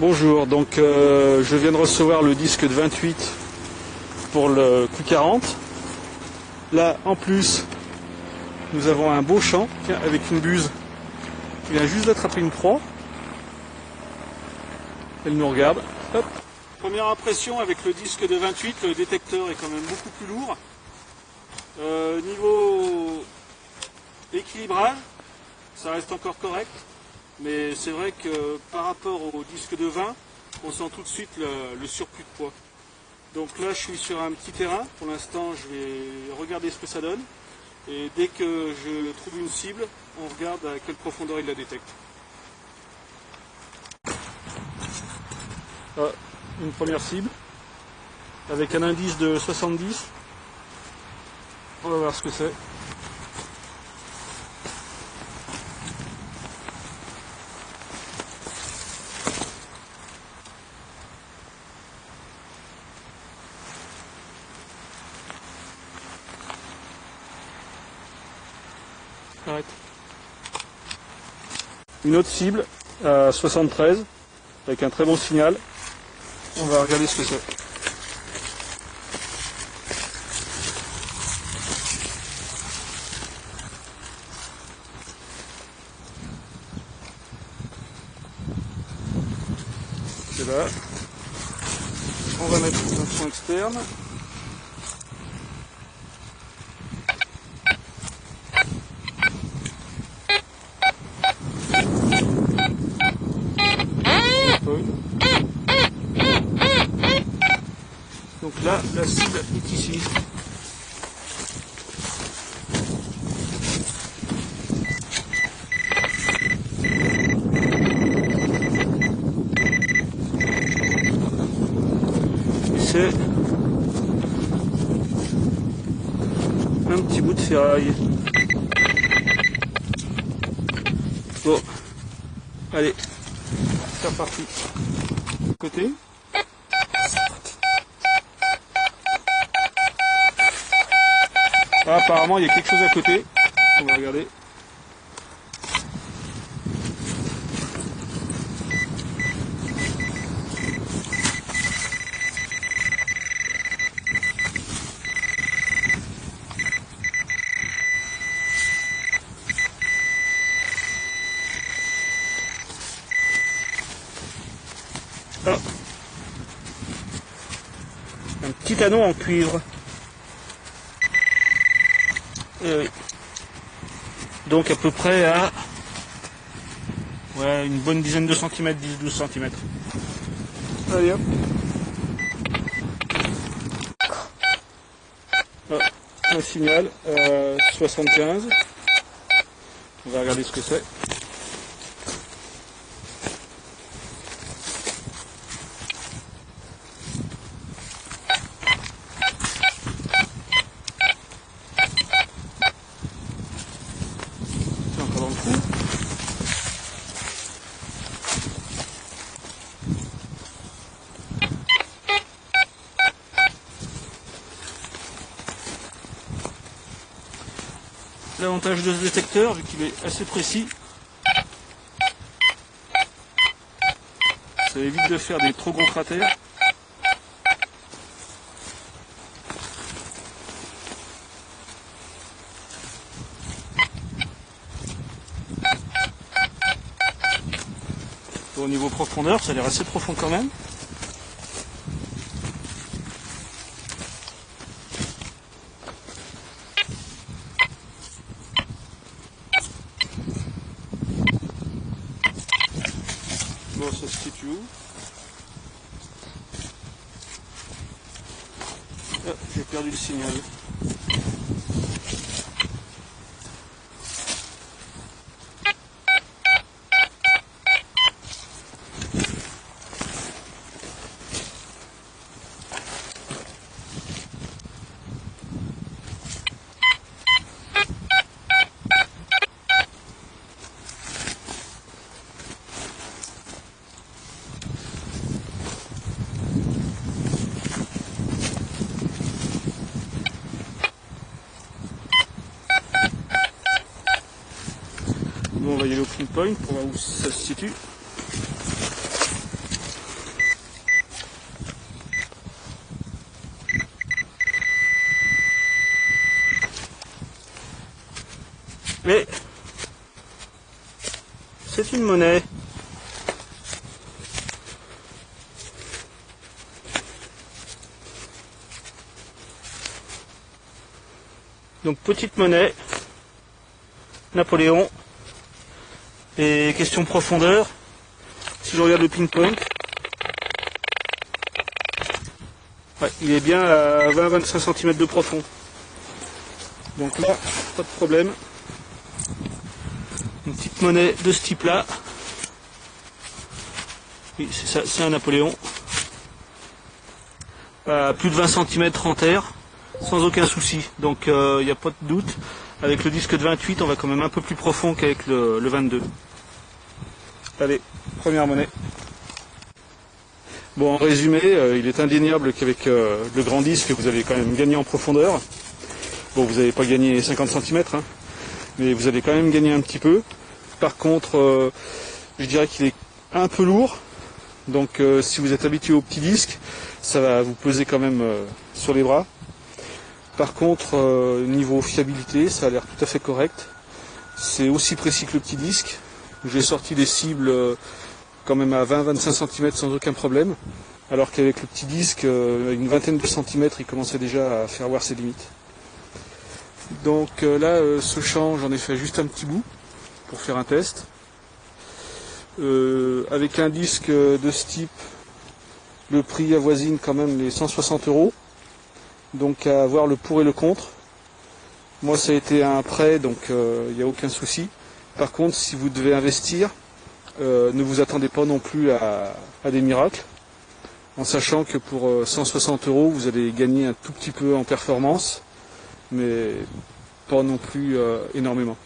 Bonjour, donc je viens de recevoir le disque de 28 pour le Q40. Là en plus nous avons un beau champ avec une buse qui vient juste d'attraper une proie. Elle nous regarde. Hop. Première impression avec le disque de 28, le détecteur est quand même beaucoup plus lourd. Niveau équilibrage, ça reste encore correct. Mais c'est vrai que par rapport au disque de 20, on sent tout de suite le surplus de poids. Donc là, je suis sur un petit terrain. Pour l'instant, je vais regarder ce que ça donne. Et dès que je trouve une cible, on regarde à quelle profondeur il la détecte. Ah, une première cible, avec un indice de 70. On va voir ce que c'est. Arrête. Une autre cible à 73 avec un très bon signal. On va regarder ce que c'est. C'est là. On va mettre un son externe. Donc là, la cible est ici. C'est un petit bout de ferraille. Bon, allez, c'est reparti. Côté. Ah, apparemment il y a quelque chose à côté. On va regarder. Ah. Un petit anneau en cuivre. Oui. Donc à peu près à une bonne dizaine de centimètres, 10-12 centimètres. Allez hop. Ah, un signal 75. On va regarder ce que c'est. C'est encore dans le trou. L'avantage de ce détecteur, vu qu'il est assez précis, ça évite de faire des trop gros cratères. Au niveau profondeur, ça a l'air assez profond quand même. Bon, ça se situe où? Ah, j'ai perdu le signal. Bon, on va y aller au pinpoint pour voir où ça se situe. Mais c'est une monnaie. Donc petite monnaie, Napoléon. Et question profondeur, si je regarde le pinpoint, ouais, il est bien à 20-25 cm de profond. Donc là, pas de problème. Une petite monnaie de ce type là. Oui, c'est ça, c'est un Napoléon. À plus de 20 cm en terre, sans aucun souci. Donc il n'y a pas de doute. Avec le disque de 28, on va quand même un peu plus profond qu'avec le 22. Allez, première monnaie. Bon, en résumé, il est indéniable qu'avec le grand disque, vous avez quand même gagné en profondeur. Bon, vous n'avez pas gagné 50 cm, hein, mais vous avez quand même gagné un petit peu. Par contre, je dirais qu'il est un peu lourd. Donc si vous êtes habitué au petit disque, ça va vous peser quand même sur les bras. Par contre, niveau fiabilité, ça a l'air tout à fait correct. C'est aussi précis que le petit disque. J'ai sorti des cibles quand même à 20-25 cm sans aucun problème. Alors qu'avec le petit disque, une vingtaine de centimètres, il commençait déjà à faire voir ses limites. Donc là, ce champ, j'en ai fait juste un petit bout pour faire un test. Avec un disque de ce type, le prix avoisine quand même les 160 €. Donc à voir le pour et le contre. Moi ça a été un prêt, donc il n'y a aucun souci. Par contre, si vous devez investir, ne vous attendez pas non plus à des miracles, en sachant que pour 160 €, vous allez gagner un tout petit peu en performance, mais pas non plus énormément.